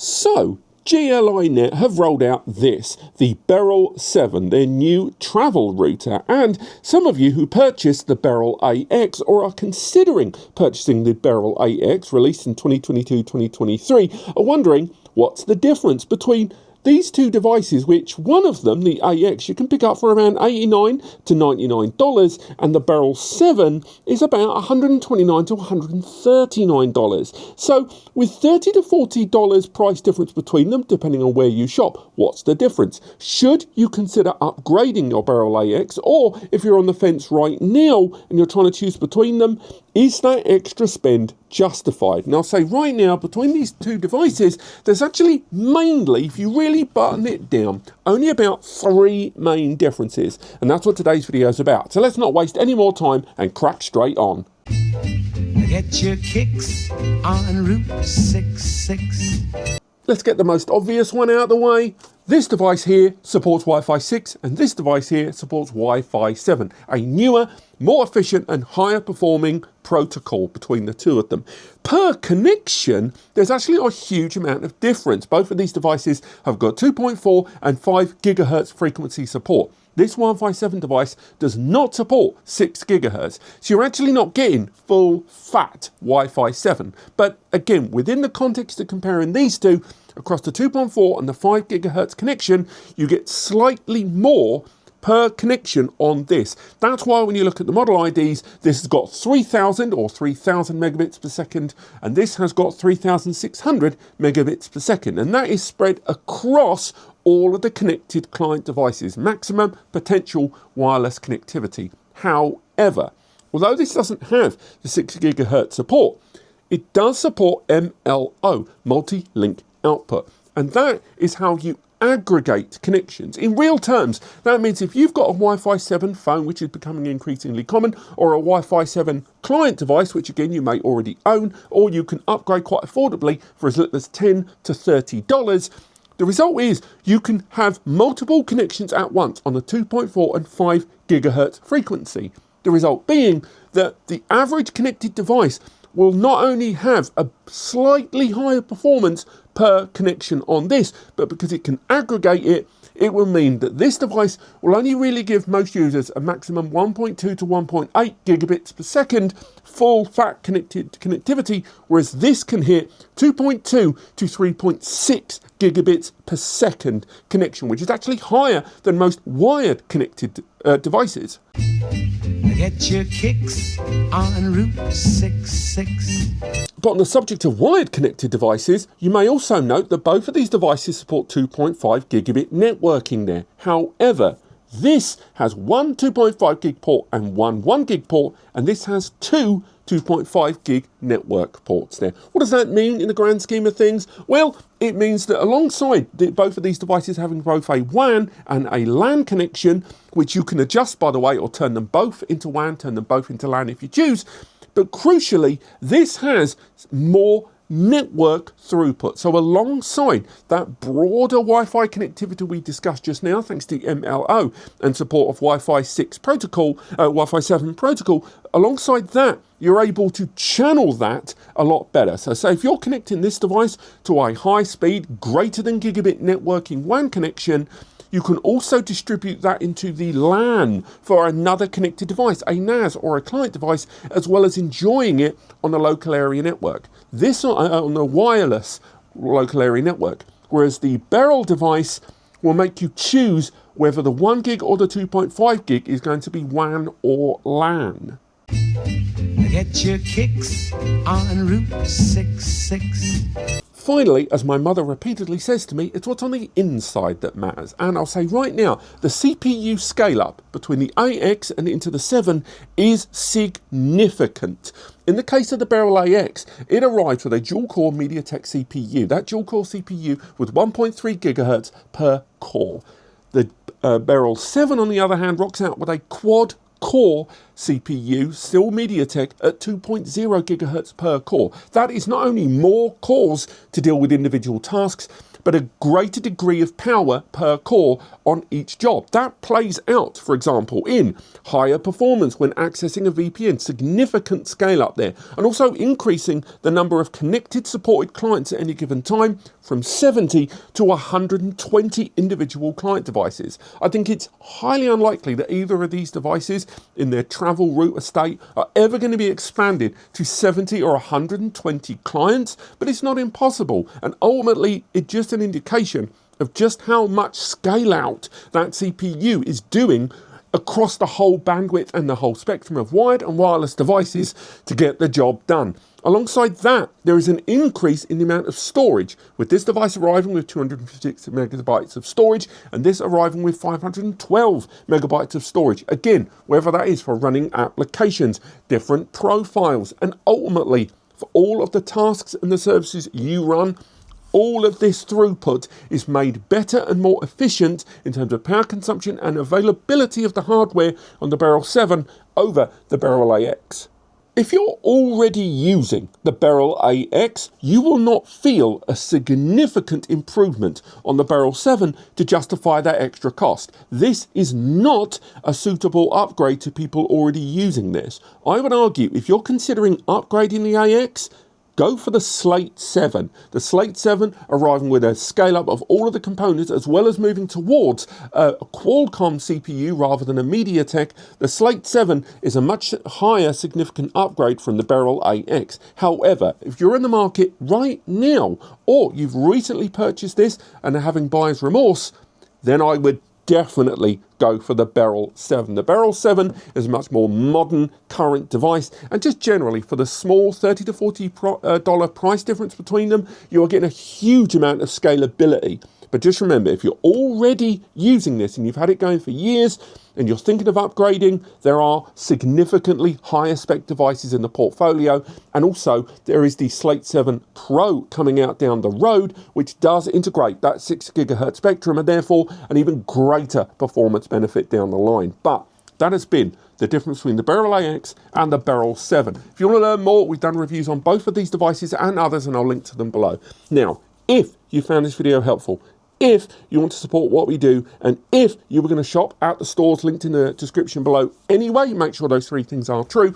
So, Gl.iNet have rolled out this, the Beryl 7, their new travel router, and some of you who purchased the Beryl AX or are considering purchasing the Beryl AX, released in 2022-2023, are wondering what's the difference between these two devices, which one of them, the AX, you can pick up for around $89 to $99, and the Beryl 7 is about $129 to $139. So with $30 to $40 price difference between them, depending on where you shop, what's the difference? Should you consider upgrading your Beryl AX, or if you're on the fence right now and you're trying to choose between them, is that extra spend justified? And I'll say right now, between these two devices, there's actually mainly, if you really button it down, only about 3 main differences. And that's what today's video is about. So let's not waste any more time and crack straight on. Get your kicks on Route 66. Let's get the most obvious one out of the way. This device here supports Wi-Fi 6 and this device here supports Wi-Fi 7, a newer, more efficient and higher performing protocol between the two of them. Per connection, there's actually a huge amount of difference. Both of these devices have got 2.4 and 5 gigahertz frequency support. This Wi-Fi 7 device does not support 6 gigahertz, so you're actually not getting full fat Wi-Fi 7. But again, within the context of comparing these two, across the 2.4 and the 5 gigahertz connection, you get slightly more per connection on this. That's why when you look at the model IDs, this has got 3000 or 3000 megabits per second, and this has got 3600 megabits per second. And that is spread across all of the connected client devices, maximum potential wireless connectivity. However, although this doesn't have the 6 gigahertz support, it does support MLO, multi-link output. And that is how you aggregate connections. In real terms, that means if you've got a Wi-Fi 7 phone, which is becoming increasingly common, or a Wi-Fi 7 client device, which again you may already own, or you can upgrade quite affordably for as little as $10 to $30, the result is you can have multiple connections at once on the 2.4 and 5 gigahertz frequency. The result being that the average connected device will not only have a slightly higher performance per connection on this, but because it can aggregate it, it will mean that this device will only really give most users a maximum 1.2 to 1.8 gigabits per second full fat connectivity, whereas this can hit 2.2 to 3.6 gigabits per second connection, which is actually higher than most wired connected devices. Get your kicks on Route 66. But on the subject of wired connected devices, you may also note that both of these devices support 2.5 gigabit networking there. However, this has one 2.5 gig port and one 1 gig port, and this has two 2.5 gig network ports there. What does that mean in the grand scheme of things? Well, it means that alongside both of these devices having both a WAN and a LAN connection, which you can adjust, by the way, or turn them both into WAN, turn them both into LAN if you choose, but crucially, this has more network throughput. So alongside that broader Wi-Fi connectivity we discussed just now, thanks to MLO and support of Wi-Fi 6 protocol, Wi-Fi 7 protocol, alongside that, you're able to channel that a lot better. So say if you're connecting this device to a high speed, greater than gigabit networking WAN connection, you can also distribute that into the LAN for another connected device, a NAS or a client device, as well as enjoying it on a local area network. This on a wireless local area network, whereas the Beryl device will make you choose whether the 1 gig or the 2.5 gig is going to be WAN or LAN. Get your kicks on Route 66. Finally, as my mother repeatedly says to me, it's what's on the inside that matters. And I'll say right now, the CPU scale up between the AX and into the 7 is significant. In the case of the Beryl AX, it arrives with a dual-core MediaTek CPU. That dual-core CPU with 1.3 gigahertz per core. The Beryl 7, on the other hand, rocks out with a quad-core CPU, still MediaTek at 2.0 gigahertz per core. That is not only more cores to deal with individual tasks, but a greater degree of power per core on each job. That plays out, for example, in higher performance when accessing a VPN, significant scale up there, and also increasing the number of connected supported clients at any given time from 70 to 120 individual client devices. I think it's highly unlikely that either of these devices in their travel route estate are ever going to be expanded to 70 or 120 clients, but it's not impossible, and ultimately it's just an indication of just how much scale out that CPU is doing across the whole bandwidth and the whole spectrum of wired and wireless devices to get the job done. Alongside that, there is an increase in the amount of storage, with this device arriving with 256 megabytes of storage and this arriving with 512 megabytes of storage. Again, whether that is for running applications, different profiles, and ultimately for all of the tasks and the services you run, all of this throughput is made better and more efficient in terms of power consumption and availability of the hardware on the Beryl 7 over the Beryl AX. If you're already using the Beryl AX, you will not feel a significant improvement on the Beryl 7 to justify that extra cost. This is not a suitable upgrade to people already using this. I would argue if you're considering upgrading the AX, go for the Slate 7. The Slate 7 arriving with a scale up of all of the components as well as moving towards a Qualcomm CPU rather than a MediaTek. The Slate 7 is a much higher significant upgrade from the Beryl AX. However, if you're in the market right now or you've recently purchased this and are having buyer's remorse, then I would definitely go for the Beryl 7. The Beryl 7 is a much more modern current device, and just generally for the small $30 to $40 price difference between them, you are getting a huge amount of scalability. But just remember, if you're already using this and you've had it going for years and you're thinking of upgrading, there are significantly higher spec devices in the portfolio. And also there is the Slate 7 Pro coming out down the road, which does integrate that 6 gigahertz spectrum and therefore an even greater performance benefit down the line. But that has been the difference between the Beryl AX and the Beryl 7. If you want to learn more, we've done reviews on both of these devices and others, and I'll link to them below. Now, if you found this video helpful, if you want to support what we do, and if you were going to shop at the stores linked in the description below anyway, make sure those three things are true,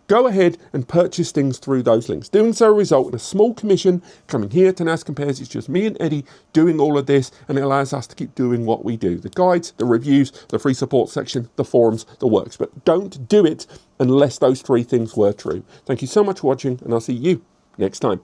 go ahead and purchase things through those links. Doing so will result in a small commission coming here to NAS Compares. It's just me and Eddie doing all of this, and it allows us to keep doing what we do. The guides, the reviews, the free support section, the forums, the works. But don't do it unless those three things were true. Thank you so much for watching, and I'll see you next time.